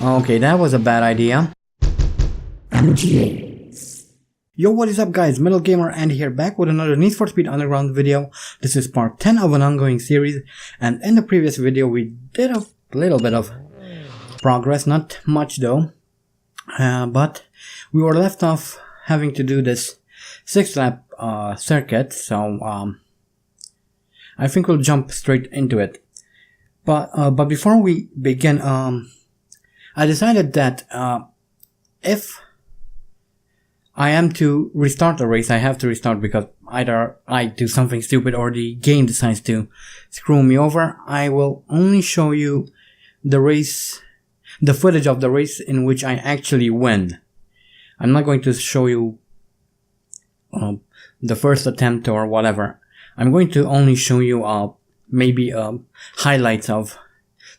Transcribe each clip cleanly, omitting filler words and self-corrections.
Okay, that was a bad idea. Yo, what is up guys, Metal Gamer Andy here, back with another Need for Speed Underground video. This is part 10 of an ongoing series, and in the previous video we did a little bit of progress, not much though, but we were left off having to do this 6-lap circuit, so I think we'll jump straight into it. But before we begin, I decided that if I am to restart the race, I have to restart because either I do something stupid or the game decides to screw me over. I will only show you the race, the footage of the race in which I actually win. I'm not going to show you the first attempt or whatever. I'm going to only show you maybe highlights of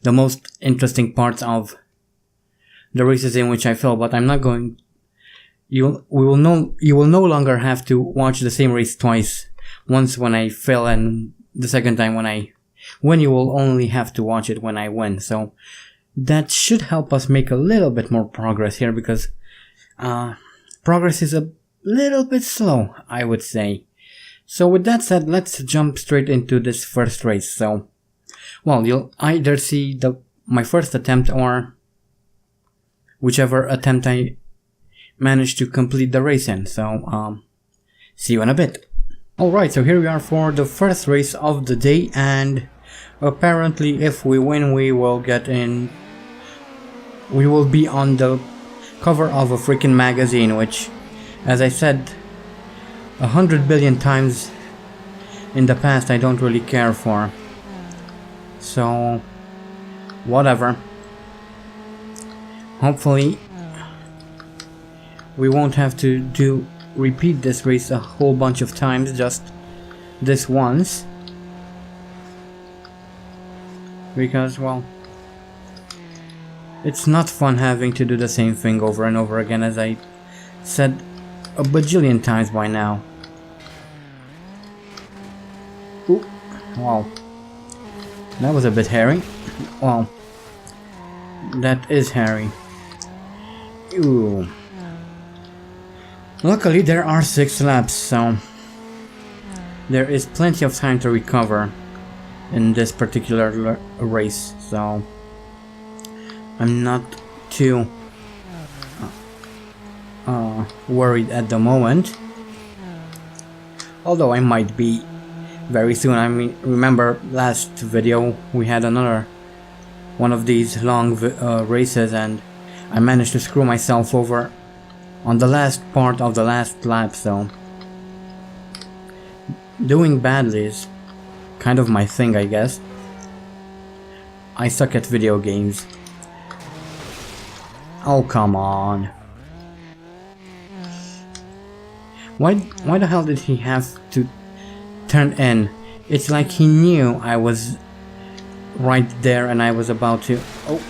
the most interesting parts of the races in which I fail, but I'm not going. You will no longer have to watch the same race twice. Once when I fail and the second time when I win, you will only have to watch it when I win. So that should help us make a little bit more progress here, because progress is a little bit slow, I would say. So with that said, let's jump straight into this first race. So, well, you'll either see my first attempt or whichever attempt I managed to complete the race in. So, see you in a bit. Alright, so here we are for the first race of the day, and apparently if we win we will get in, we will be on the cover of a freaking magazine, which, as I said 100 billion times in the past, I don't really care for. So, whatever. Hopefully we won't have to repeat this race a whole bunch of times, just this once, because, well, it's not fun having to do the same thing over and over again, as I said a bajillion times by now. Ooh, wow, that was a bit hairy. Well, that is hairy. Ooh. Luckily there are 6 laps, so there is plenty of time to recover in this particular race, so I'm not too worried at the moment, although I might be very soon. I mean, remember last video we had another one of these long races, and I managed to screw myself over on the last part of the last lap, so doing badly is kind of my thing, I guess. I suck at video games. Oh, come on. Why the hell did he have to turn in? It's like he knew I was right there and I was about to... Oh.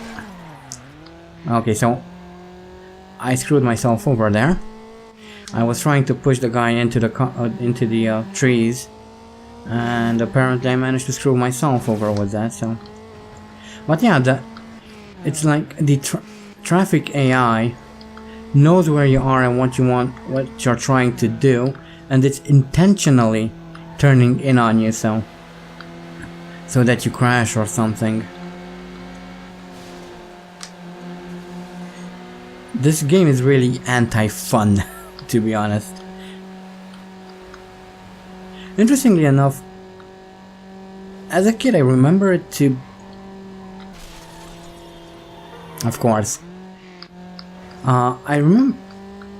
Okay, so I screwed myself over there. I was trying to push the guy into the trees, and apparently I managed to screw myself over with that. So, but yeah, it's like the traffic AI knows where you are and what you're trying to do, and it's intentionally turning in on you, so that you crash or something. This game is really anti-fun, to be honest. Interestingly enough, as a kid I remember it to... Of course. I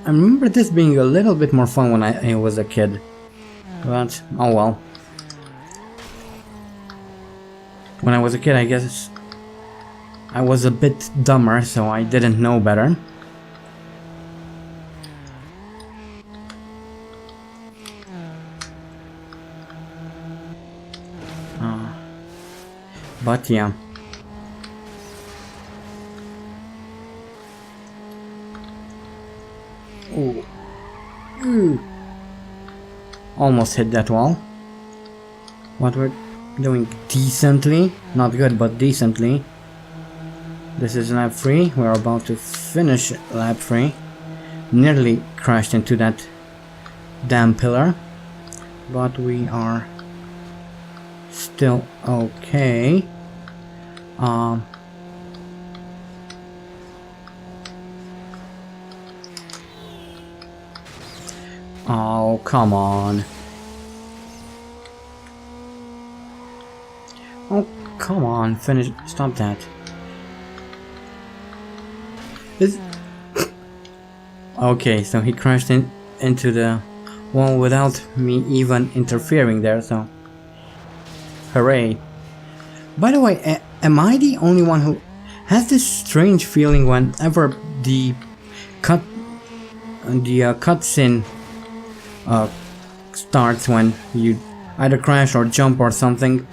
remember this being a little bit more fun when I was a kid. But, oh well. When I was a kid, I guess I was a bit dumber, so I didn't know better. But yeah. Ooh. Almost hit that wall. What we're doing decently. Not good, but decently. This is lap 3. We're about to finish lap 3. Nearly crashed into that damn pillar, but we are still okay. Oh, come on. Oh, come on, finish, stop that. Okay, so he crashed into the wall without me even interfering there, so hooray. By the way, am I the only one who has this strange feeling whenever the cutscene starts, when you either crash or jump or something?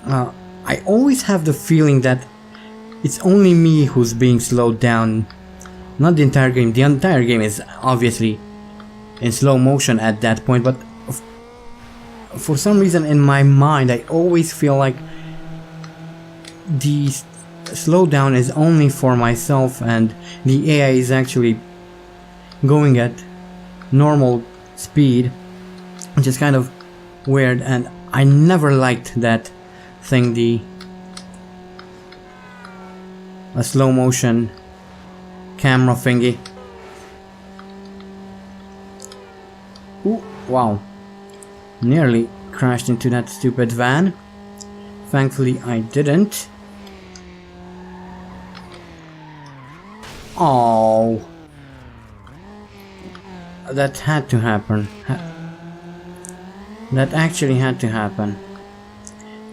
I always have the feeling that it's only me who's being slowed down, not the entire game. The entire game is obviously in slow motion at that point, but for some reason in my mind I always feel like the slowdown is only for myself and the AI is actually going at normal speed, which is kind of weird, and I never liked that thing, a slow motion camera thingy. Ooh, wow. Nearly crashed into that stupid van. Thankfully I didn't. Oh, that had to happen. That actually had to happen.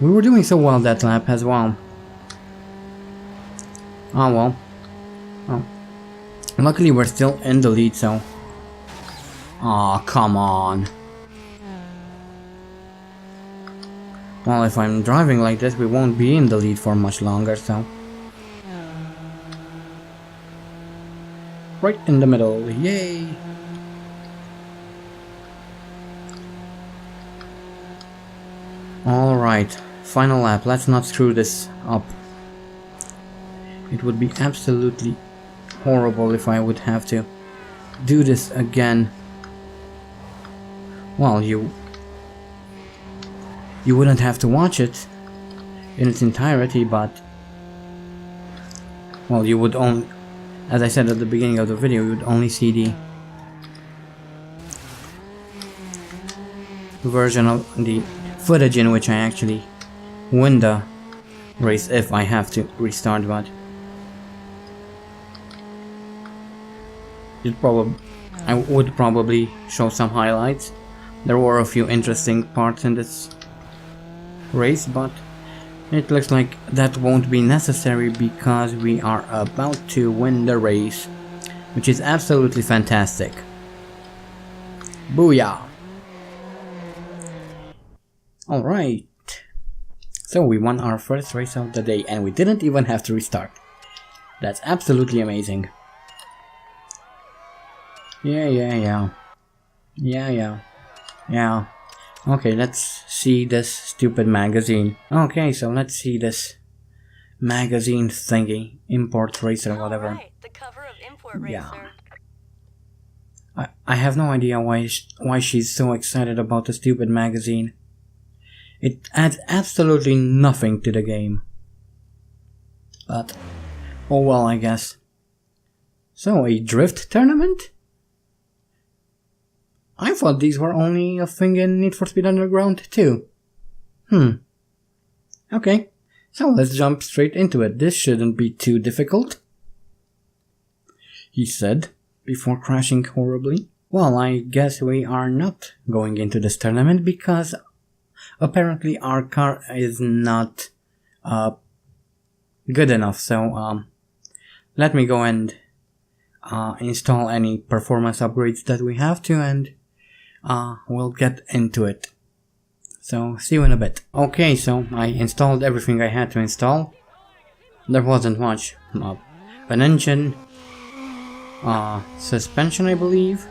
We were doing so well that lap as well. Oh well. Oh. Luckily we're still in the lead, so... Aw, come on. Well, if I'm driving like this, we won't be in the lead for much longer, so... Right in the middle, yay! Alright, final lap, let's not screw this up. It would be absolutely horrible if I would have to do this again. Well, you wouldn't have to watch it in its entirety, but... Well, you would only... As I said at the beginning of the video, you would only see the version of the footage in which I actually win the race if I have to restart, but I would probably show some highlights. There were a few interesting parts in this race, but it looks like that won't be necessary because we are about to win the race, which is absolutely fantastic. Booyah! Alright, so we won our first race of the day and we didn't even have to restart. That's absolutely amazing. Yeah. Okay, let's see this stupid magazine. Okay, so let's see this magazine thingy. Import Racer, whatever. Right, the cover of Import Racer. Yeah. I have no idea why she's so excited about the stupid magazine. It adds absolutely nothing to the game. But, oh well, I guess. So, a drift tournament? I thought these were only a thing in Need for Speed Underground too. Okay, so let's jump straight into it. This shouldn't be too difficult, he said, before crashing horribly. Well, I guess we are not going into this tournament because apparently our car is not good enough. So let me go and install any performance upgrades that we have to, and we'll get into it. So see you in a bit. Okay, so I installed everything I had to install. There wasn't much. An engine, suspension I believe,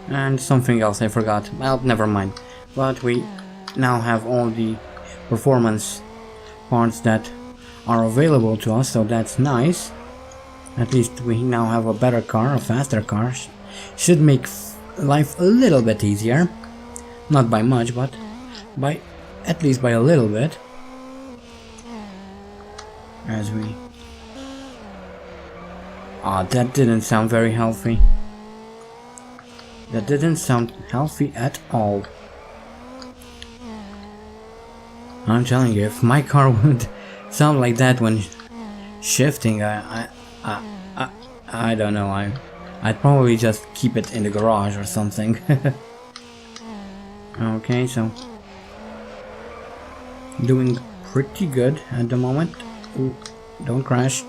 and something else I forgot. Well, never mind. But we now have all the performance parts that are available to us, so that's nice. At least we now have a better car, a faster car. Should make life a little bit easier. Not by much, but by at least by a little bit. As we... that didn't sound very healthy. That didn't sound healthy at all. I'm telling you, if my car would sound like that when shifting, I don't know. I'd probably just keep it in the garage or something. Okay, so doing pretty good at the moment. Ooh, don't crash.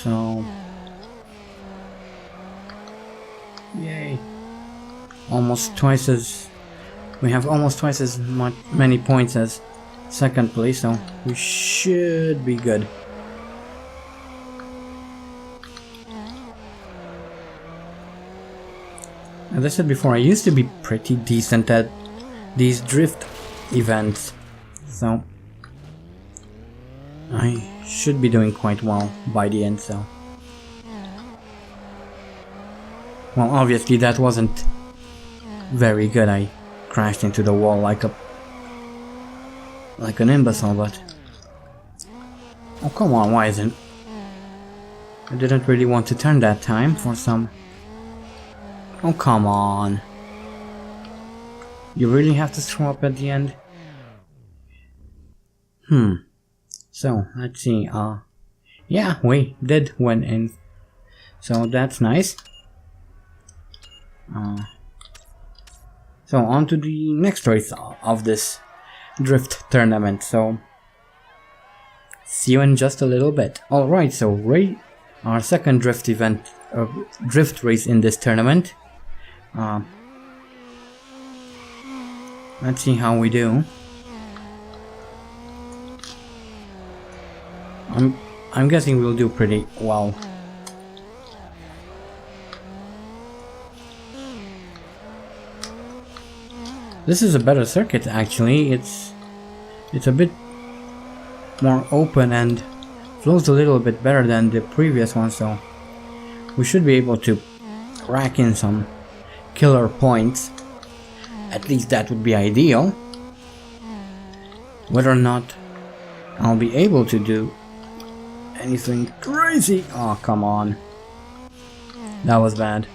So, yay! Almost twice as we have almost twice as many points as second place, so we should be good. As I said before, I used to be pretty decent at these drift events, so I should be doing quite well by the end, so... Well, obviously that wasn't very good. I crashed into the wall like an imbecile, but... Oh, come on, why isn't... I didn't really want to turn that time for some... Oh, come on. You really have to screw up at the end? So, let's see, yeah, we did win in, so that's nice. So on to the next race of this drift tournament, so see you in just a little bit. Alright, so our second drift event, drift race in this tournament. Let's see how we do. I'm guessing we'll do pretty well. This is a better circuit actually. It's a bit more open and flows a little bit better than the previous one, so we should be able to rack in some killer points. At least that would be ideal. Whether or not I'll be able to do anything crazy. Oh, come on. That was bad.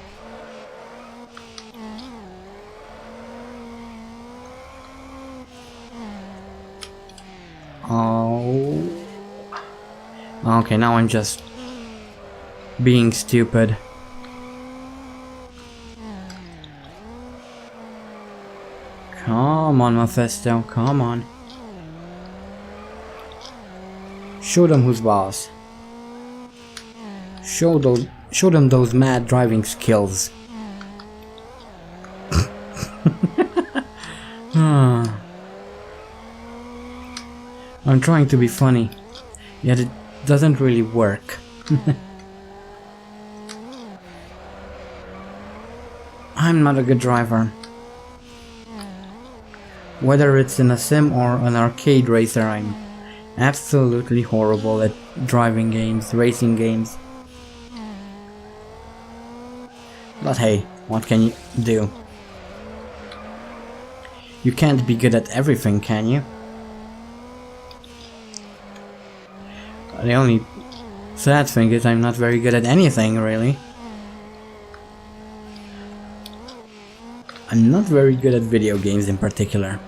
Oh. Okay, now I'm just being stupid. Come on, Mephisto, come on. Show them who's boss. Show them those mad driving skills. I'm trying to be funny, yet it doesn't really work. I'm not a good driver. Whether it's in a sim or an arcade racer, I'm absolutely horrible at driving games, racing games. But hey, what can you do? You can't be good at everything, can you? The only sad thing is I'm not very good at anything, really. I'm not very good at video games in particular.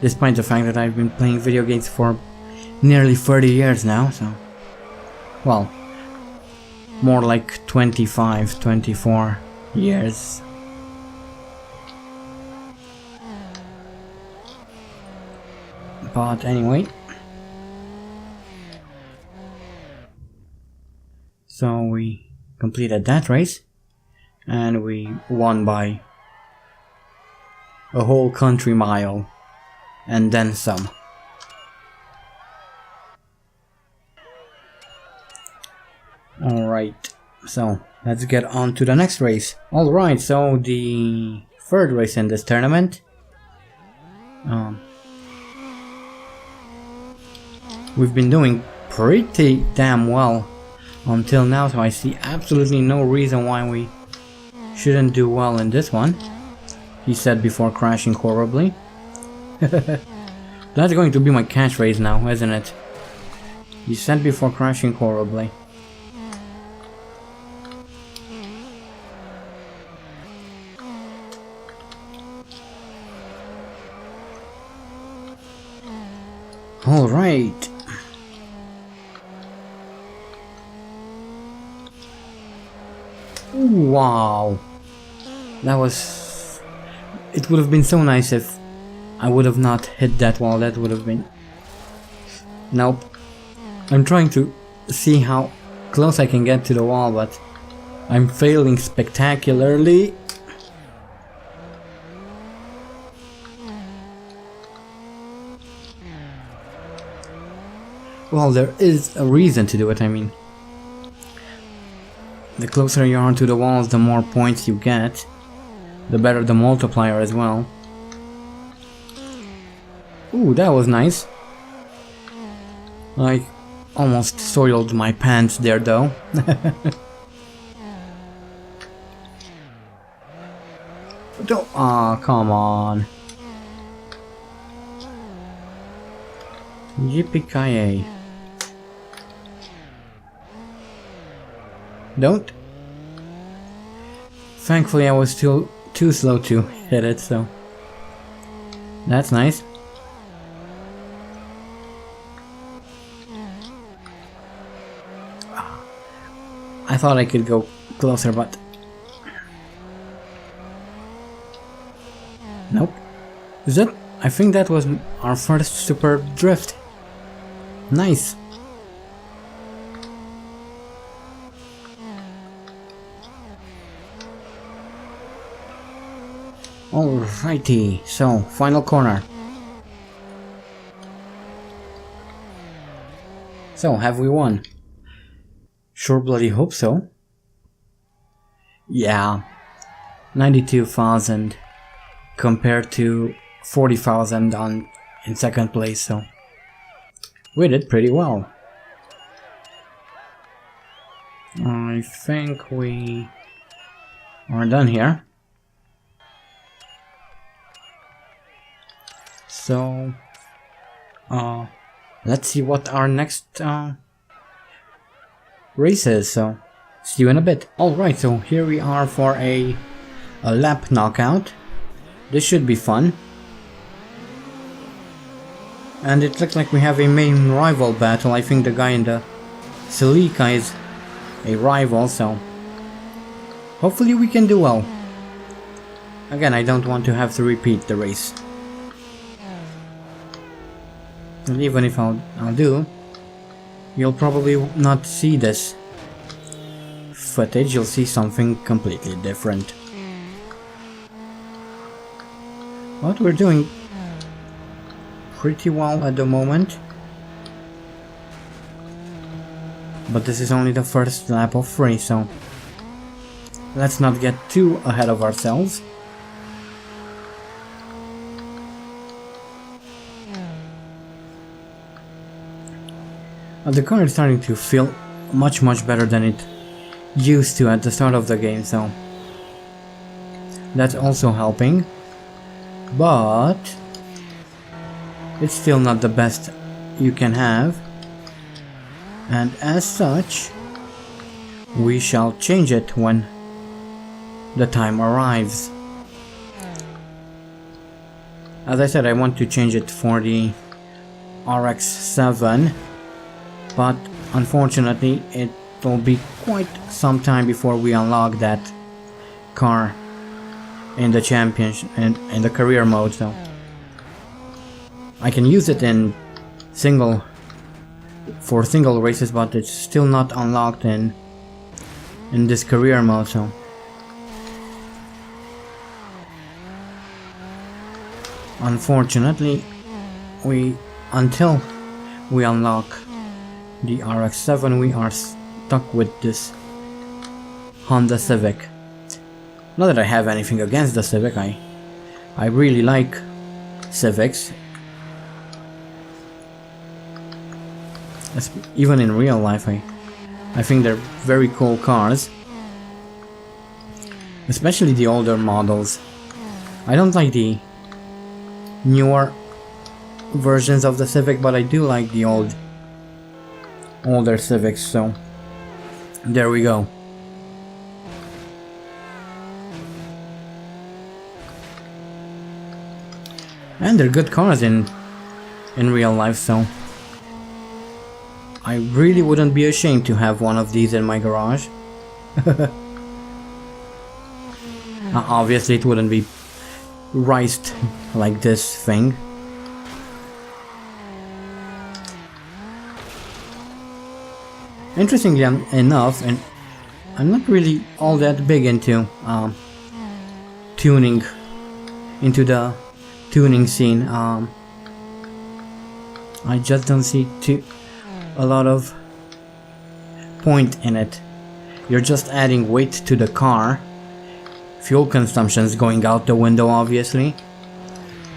Despite the fact that I've been playing video games for nearly 30 years now, so... Well, more like 25, 24 years. But anyway... So we completed that race, and we won by a whole country mile, and then some. Alright, so let's get on to the next race. Alright, so the third race in this tournament. We've been doing pretty damn well until now, so I see absolutely no reason why we shouldn't do well in this one, he said before crashing horribly. That's going to be my catchphrase now, isn't it? He said before crashing horribly. Alright. Wow. That was... It would have been so nice if I would have not hit that wall. That would have been... Nope. I'm trying to see how close I can get to the wall, but I'm failing spectacularly. Well, there is a reason to do it, I mean. The closer you are to the walls, the more points you get. The better the multiplier as well. Ooh, that was nice. I almost soiled my pants there though. Aw, come on. Yippee-ki-yay. Don't. Thankfully I was still too slow to hit it, so that's nice. I thought I could go closer, but nope. Is that? I think that was our first super drift. Nice. Alrighty, so final corner. So, have we won? Sure bloody hope so. Yeah, 92,000 compared to 40,000 in second place, so we did pretty well. I think we are done here. So, let's see what our next race is, so see you in a bit. Alright, so here we are for a lap knockout. This should be fun. And it looks like we have a main rival battle. I think the guy in the Celica is a rival, so hopefully we can do well. Again, I don't want to have to repeat the race. And even if I'll do, you'll probably not see this footage, you'll see something completely different. But we're doing pretty well at the moment. But this is only the first lap of 3, so let's not get too ahead of ourselves. The car is starting to feel much better than it used to at the start of the game, so that's also helping, but it's still not the best you can have, and as such we shall change it when the time arrives. As I said, I want to change it for the RX-7, but unfortunately it will be quite some time before we unlock that car in the championship and in the career mode, so I can use it in single races, but it's still not unlocked in this career mode, so unfortunately until we unlock the RX-7 we are stuck with this Honda Civic. Not that I have anything against the Civic, I really like Civics. Even in real life, I think they're very cool cars. Especially the older models. I don't like the newer versions of the Civic, but I do like the older Civics, so there we go. And they're good cars in real life, so I really wouldn't be ashamed to have one of these in my garage. Obviously it wouldn't be riced like this thing. Interestingly enough, and I'm not really all that big into tuning, into the tuning scene. I just don't see a lot of point in it. You're just adding weight to the car. Fuel consumption is going out the window, obviously.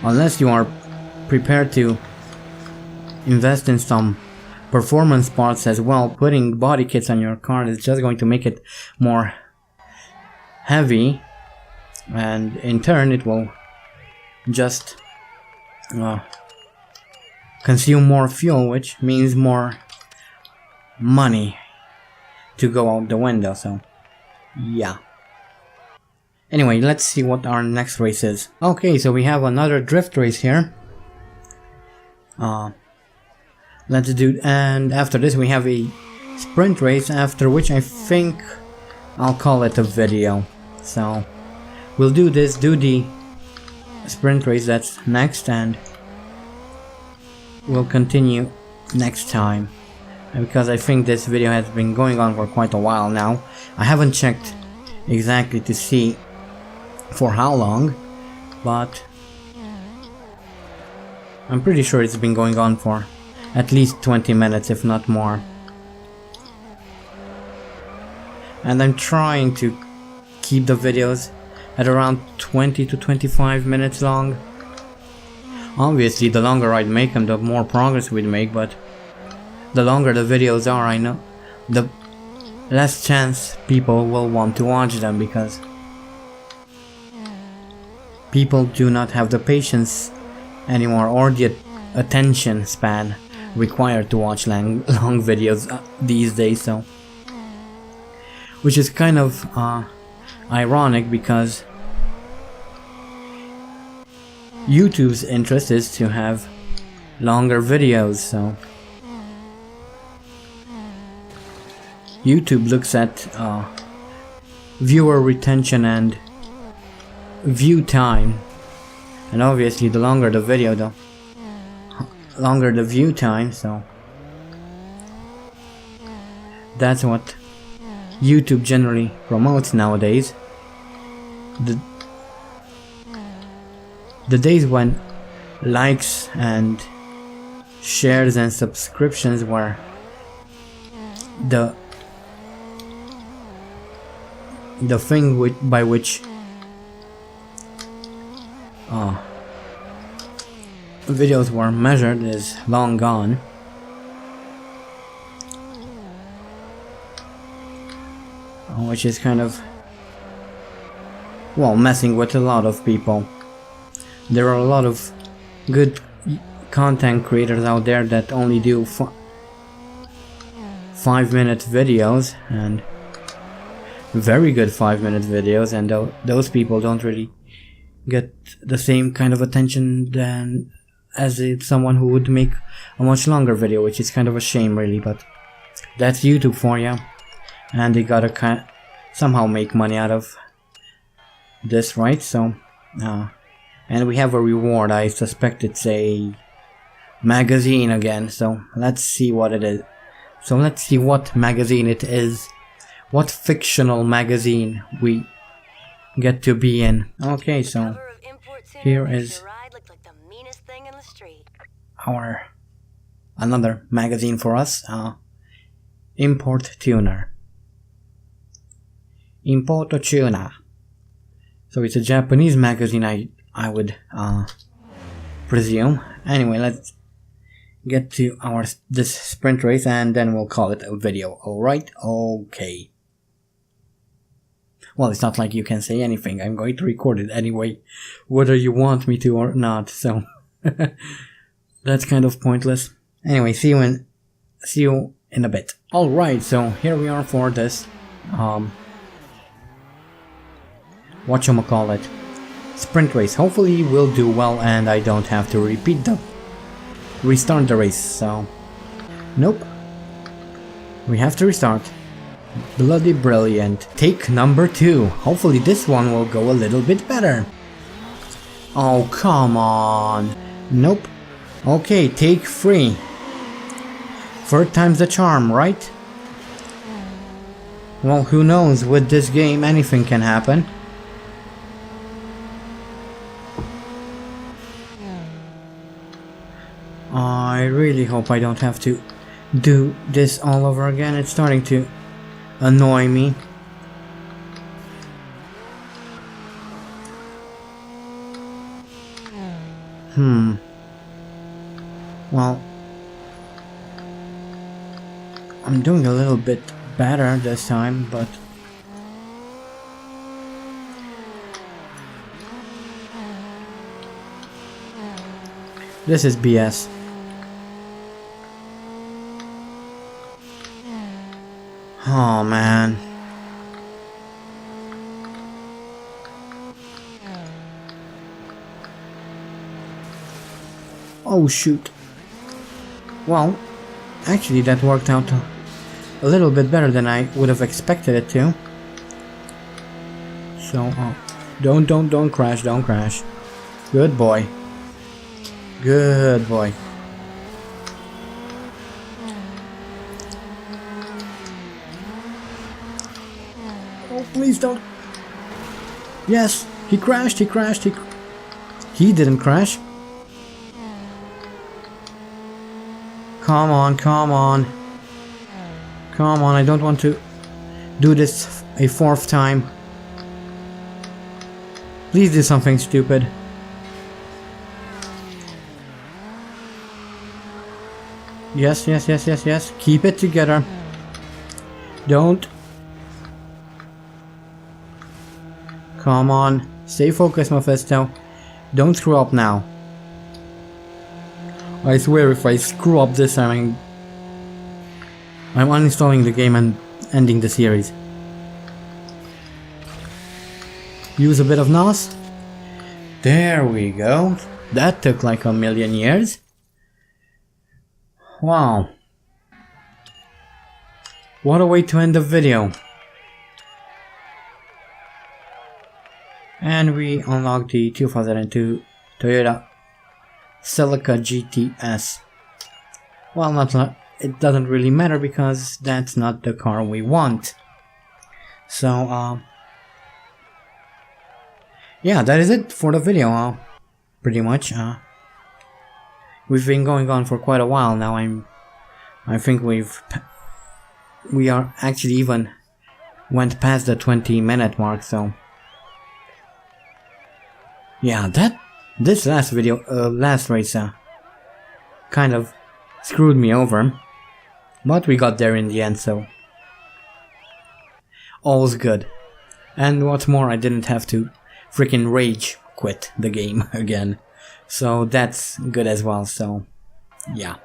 Unless you are prepared to invest in some performance parts as well, putting body kits on your car is just going to make it more heavy, and in turn it will just consume more fuel, which means more money to go out the window, so yeah. Anyway, let's see what our next race is. Okay, so we have another drift race here. Let's do, and after this we have a sprint race, after which I think I'll call it a video. So we'll do the sprint race that's next, and we'll continue next time. Because I think this video has been going on for quite a while now. I haven't checked exactly to see for how long, but I'm pretty sure it's been going on for at least 20 minutes, if not more. And I'm trying to keep the videos at around 20 to 25 minutes long. Obviously, the longer I'd make them, the more progress we'd make, but the longer the videos are, I know, the less chance people will want to watch them, because people do not have the patience anymore, or the attention span required to watch long videos these days, so which is kind of ironic, because YouTube's interest is to have longer videos, so YouTube looks at viewer retention and view time, and obviously the longer the video, the longer the view time, so that's what YouTube generally promotes nowadays. The days when likes and shares and subscriptions were the thing by which videos were measured is long gone. Which is kind of, well, messing with a lot of people. There are a lot of good content creators out there that only do 5-minute videos, and very good 5-minute videos, and those people don't really get the same kind of attention as someone who would make a much longer video, which is kind of a shame, really, but that's YouTube for you, and they gotta somehow make money out of this, right? So and we have a reward. I suspect it's a magazine again, so let's see what it is. So let's see what magazine it is, what fictional magazine we get to be in. Okay, so here is our another magazine for us, Import Tuner. Import Tuner. So it's a Japanese magazine, I would presume. Anyway, let's get to this sprint race and then we'll call it a video. Alright? Okay. Well, it's not like you can say anything. I'm going to record it anyway, whether you want me to or not, so that's kind of pointless. Anyway, see you in a bit. Alright, so here we are for this whatchamacallit, sprint race. Hopefully we'll do well and I don't have to restart the race, so nope, we have to restart. Bloody brilliant. Take number 2. Hopefully this one will go a little bit better. Oh, come on. Nope. Okay, take 3. Third time's the charm, right? Well, who knows, with this game anything can happen. I really hope I don't have to do this all over again. It's starting to annoy me. Well, I'm doing a little bit better this time, but this is BS. Oh man. Oh shoot. Well, actually that worked out a little bit better than I would have expected it to. So, don't crash, don't crash. Good boy. Good boy. Oh, please don't. Yes, he crashed, he didn't crash. Come on, come on. Come on, I don't want to do this a 4th time. Please do something stupid. Yes, yes, yes, yes, yes. Keep it together. Don't. Come on. Stay focused, Mephisto. Don't screw up now. I swear if I screw up this time, I'm uninstalling the game and ending the series. Use a bit of NOS. There we go. That took like a million years. Wow. What a way to end the video. And we unlocked the 2002 Toyota Celica GTS. Well, it doesn't really matter because that's not the car we want. So, yeah, that is it for the video, pretty much. We've been going on for quite a while now. I think we are actually even went past the 20-minute mark, so yeah, this last race kind of screwed me over, but we got there in the end, so all's good. And what's more, I didn't have to freaking rage quit the game again, so that's good as well. So yeah,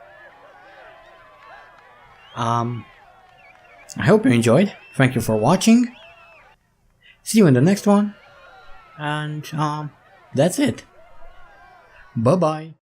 I hope you enjoyed. Thank you for watching. See you in the next one, and that's it. Bye bye.